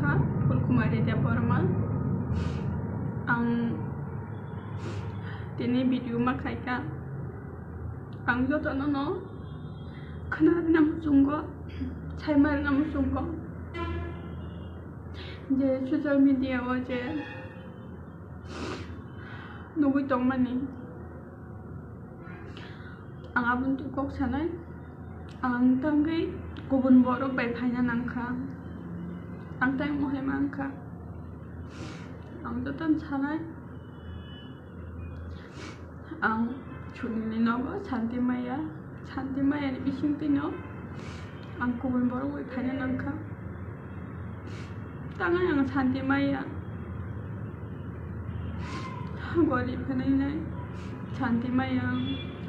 Rikha, Fulkumari Debbarma. Dini video makanya ang jodoh no Khwna nama sungguh saya mal nama sungguh je social media aja nunggu tong mani ang abun tu kok sanai ang Tangwi kubun borok bay phainya nangka ang tay mohe mangka ang jodoh sanai ang chunili nogo santi maya ni bising tino ang kubun borok bay phainya nangka tangan yang santi maya gorib nai santi maya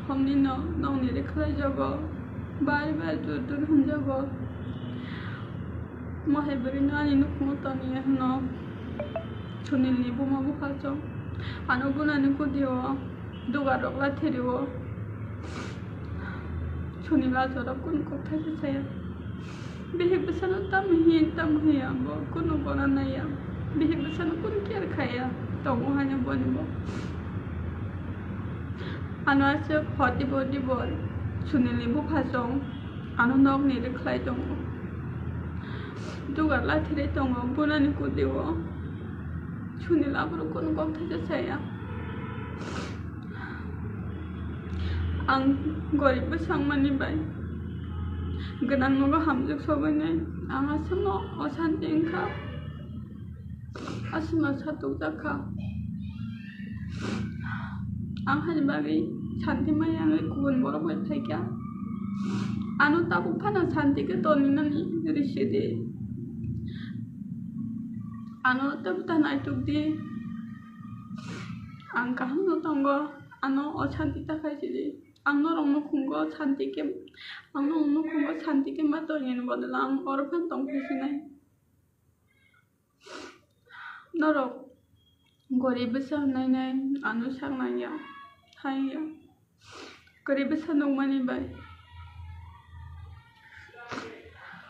homni no nong ni Rikha jogo bar dur hunjogo mohe beri no ani nuk motoni no chunili buma bukacho anu bunani kudio duga rokla theriwo chunila jora kun kokta saya bihi besano tamhiya bo kunu bona naya bihi besano kun kiar khaya tomo hanya bonbo anu ase photi bodi bol chunili bu phajong anu nok ni Rikha tongo duga la there tongo bunani kudiwo chunila bro kun kokta saya ang gorib besang mani bai genang nogo hamjuk sobene ang asmo osanti engka asma satu jaka ang hani bagi santi mayang kubun borok bai thaika anu tabu phana santi ke toninani risidi anu tabu tanai tukdi ang kaham no tongo anu osanti takai sidi ang norong no khungo santi ke matongin bodalang orphan tong phesinai norok gorib besang nai anu sang nai ya haya gorib besang nong mani bai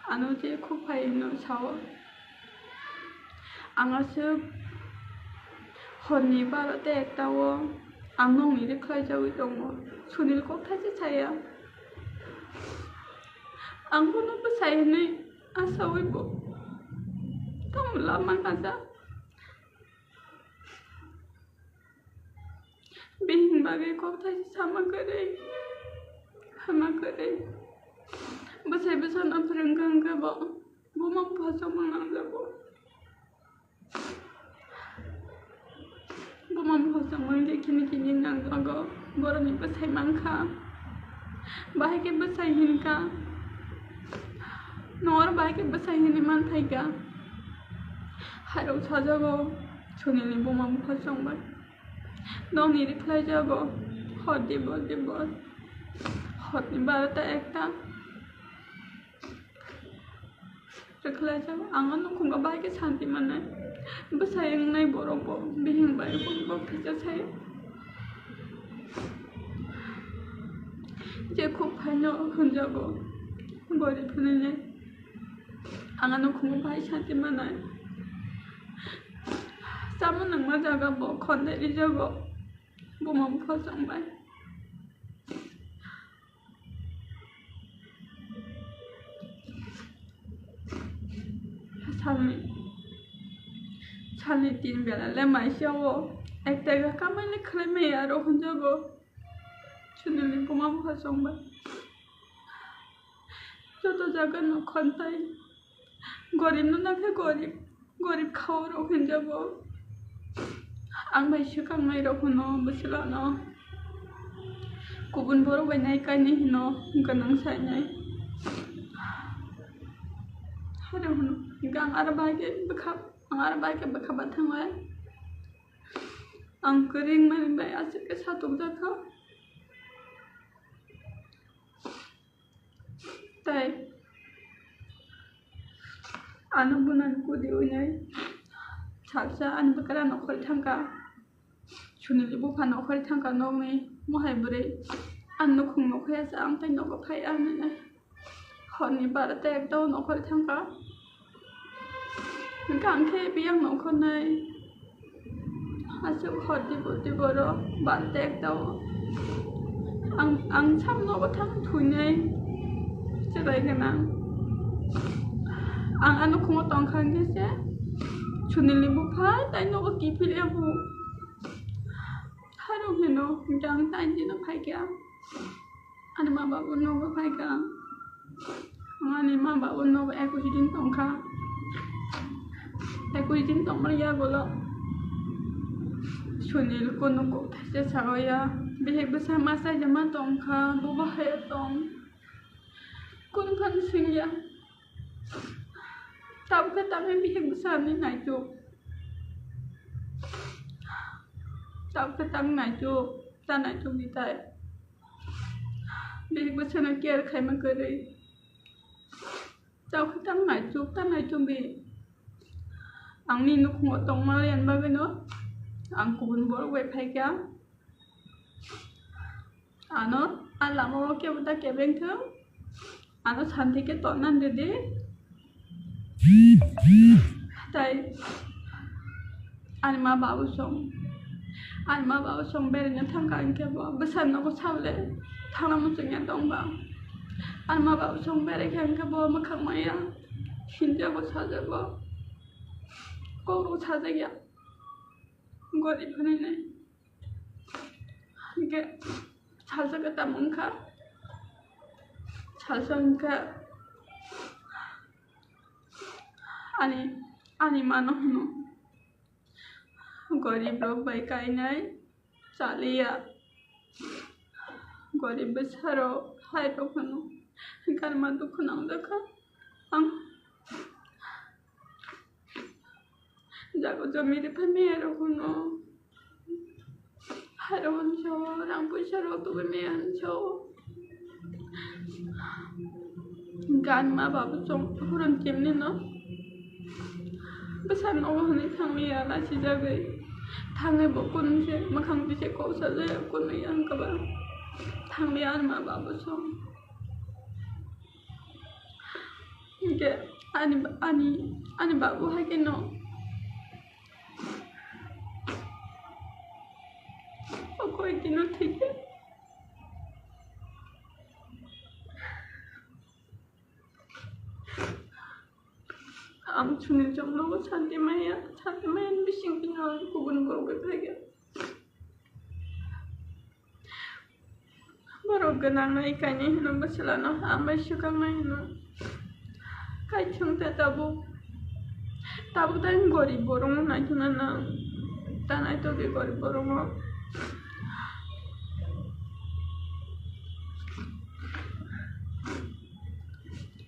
anu je khupai no sawa angase honni barate ektawo ang nong ni Rikha jawi tongo chunil kokta saya ang kuno Bwsai ni asawi bo tamula mangkaja bihin bagai kokta sama kere Bwsai besana perenggang ke bo buma phasong mangang jabo buma phasong mang kini nang jago boroni Bwsai mangka bahai ke Bwsai hinka nor bahai ke Bwsai hini man thaika haro sajago chunili buma phasong bai nong ni Rikha jago hodi bol hodi barata ekta Rikha jago angan no khunga bahai ke santi manai Bwsai yang nai borobo bihing bai bok phija saya je khupai no hunjago gorib nai angan no khunga bahai santi manai sama nang ma jaga bo khonderi jago buma phasong bai Chali tin bela le mai shawo ekta kamai le khleme aro hunjago chunili buma phasong bai joto jaga no khontai gorib no nakhe gorib khawro hunjago ang bai shukang mai rokuno busila no kubun boro bai nai kani hino ganang sai nai hare hono gang arba ke bekha bathang wai ang kering mai bai asik ke satu jaka tai anu bunan kudi unai salsa an bakara no khol thangka chunili bu phan no khol thangka nong ni mohai bure an no khung no khaya sa am tai no ko phai an ni honni barate ekta no khol thangka Kangke biang no konai hasil khoti boro bantek tau ang sam no batang thunai cerai kenang ang anu khungo tong khangke se chunili bu phai tai no ki phil abu haro heno dang tai ji no phai kya anu ma ba no ba phai ka ngani ma ba no ba aku jidin tong kha aku jidin tong ma ya golo chunil kono ko thase sagoya behek bersama saja ma tong kha bu ba he tong kun phan sing ya tao cái tao em biết hình sao như này chuột tao cái tăng này chuột ta này chuột đi tay biết bữa sau này kia khai mà cười đi tao cái tăng này chuột ta này chuột bị ăn ni nó không có tông mà liền bao cái nữa ăn cuốn bữa về phải kéo nó ăn làm mà kia người ta kẹp lên thứ nó thành thì cái tổn ăn được đi tại anh mà bảo sống bên nhà thằng cái kia bảo bây giờ nó có sao đấy thằng nào muốn chừng nhà đông bảo anh mà bảo sống bên cái kia bảo mà không mày à xin cho có sao đấy bảo cô sao đấy ya cô đi bên này cái sao cái tầm ông khác sao cái ani mano no गरीब लोग भाई कहीं नहीं चालिया गरीब बेचारो हाय तो खनो कर मा दुख ना देखा हम जागो जो मेरे पे मेरे खनो हारो हंचो राम बेचारो तो मेरे हंचो गान मा बाबू चों Huron chimney no besan Allah ni Thang ya la si jagai Thang ai bo kun se ma khang ti se ko sa le kun ai ang ka ba Thang ya ma ba bo som ke ani ba bo ha ke no o koi ki no thik hai am chunil jom logo chanti maya bising pingal kubun boro bepege boro ganang na ikanya hino basilano amai syukang na hino kai chung te tabu tan gori borong na juna na tanai to ge gori borong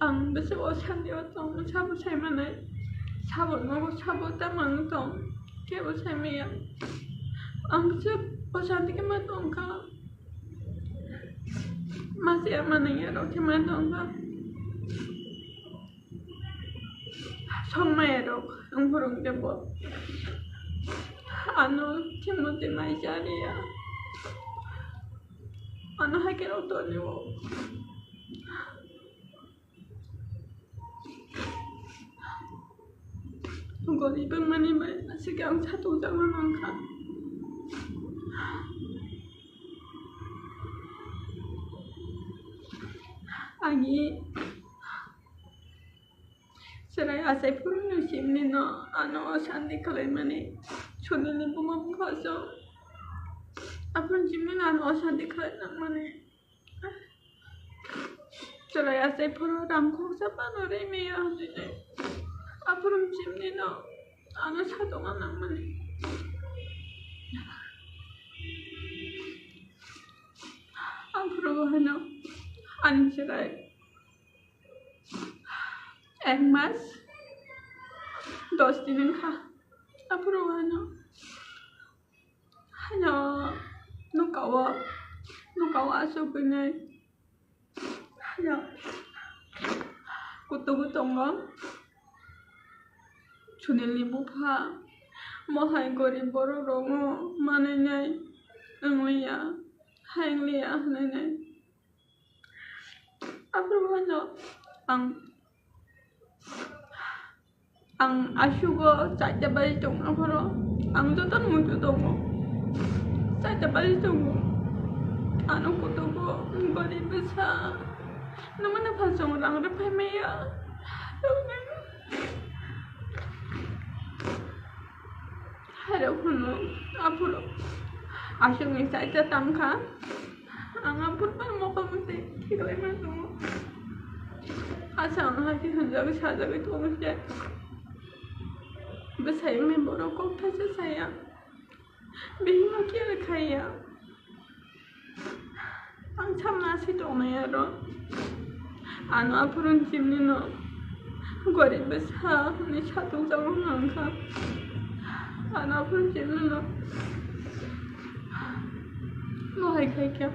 ang bese o chanti o tong chabu chai mane chabu no chabu ta mang tong ke o chai me ya ang se o chanti ke ma tong ka ma se mane ya ro ke ma tong ka song ma ya ro ang burung ke bo ano kimo te mai jari ya ano ha ke ro to ni wo gori bang mani mai segang satu jangan angkat agi serai asai purun simni no ano sandi kalai mani chunili bumam khaso apun simni ano sandi kalai nang mani serai asai purun ramko sapano re me ya apun simni no ano satongan nang mani apuro hano anserai এক মাস 10 দিনের খা apuro hano no kawa aso pinay hano kuto chunili bupa mohai gori boro rongo mane nai ngoya hainglia nai apuro hano ang Ang asyugo saja balik dong akoro. Ang jotan muncul dong. Saja balik dong. Anu kutugo gorib besar. Namanya pasang orang repai meya. Ada Khwna apuro. Asyung saja tangka. Ang apur pan mau kamu teh. Kira mana asal hati hendak saja itu mesti. Bwsai member kok pasti saya. Bihima kira kaya. Ang sam nasi dong ya ro. Anu apurun cimni no. Gorib besar ni satu sama nangka. Anu apurun cimni no. Mohai kaya.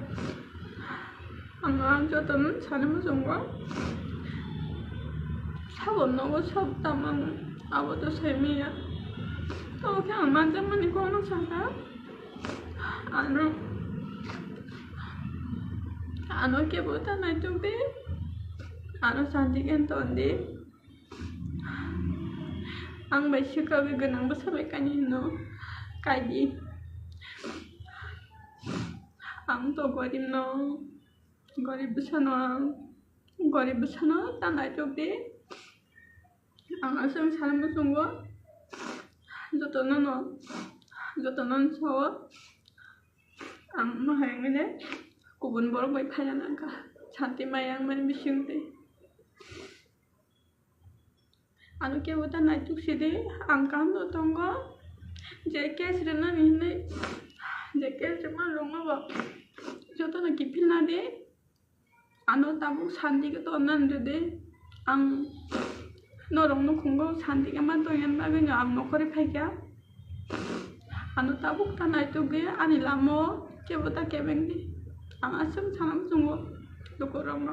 Ang jotan sana masungwa. Sabon no sab tamang awoto semiya. To kaya manjaman ni kono saka. Anu ke buta na itu be. Anu sandikan tondi. Ang basyuka be genang besabe kanino. Kaji. Ang to gorib no. Gorib besano. Gorib besano tanah itu be. Ang asam salam besunggo. Jotonon sawa. Ang mahayangnya kubun borok baik kaya nangka. Cantik mayang man bising teh. Anu ke buta naik sini. Ang kan tonggo. Jeke sirena nih. Jeke cuma longa ba. Jotono kipil nade. Anu tabuk sandi ke tonan dede. Ang norong no kungo sandi ke mantoyan baganya am nokori phaikya. Anu tabuk tanah itu be anilamo ke buta kebeng di. Ang asam sangat sungguh lukurang.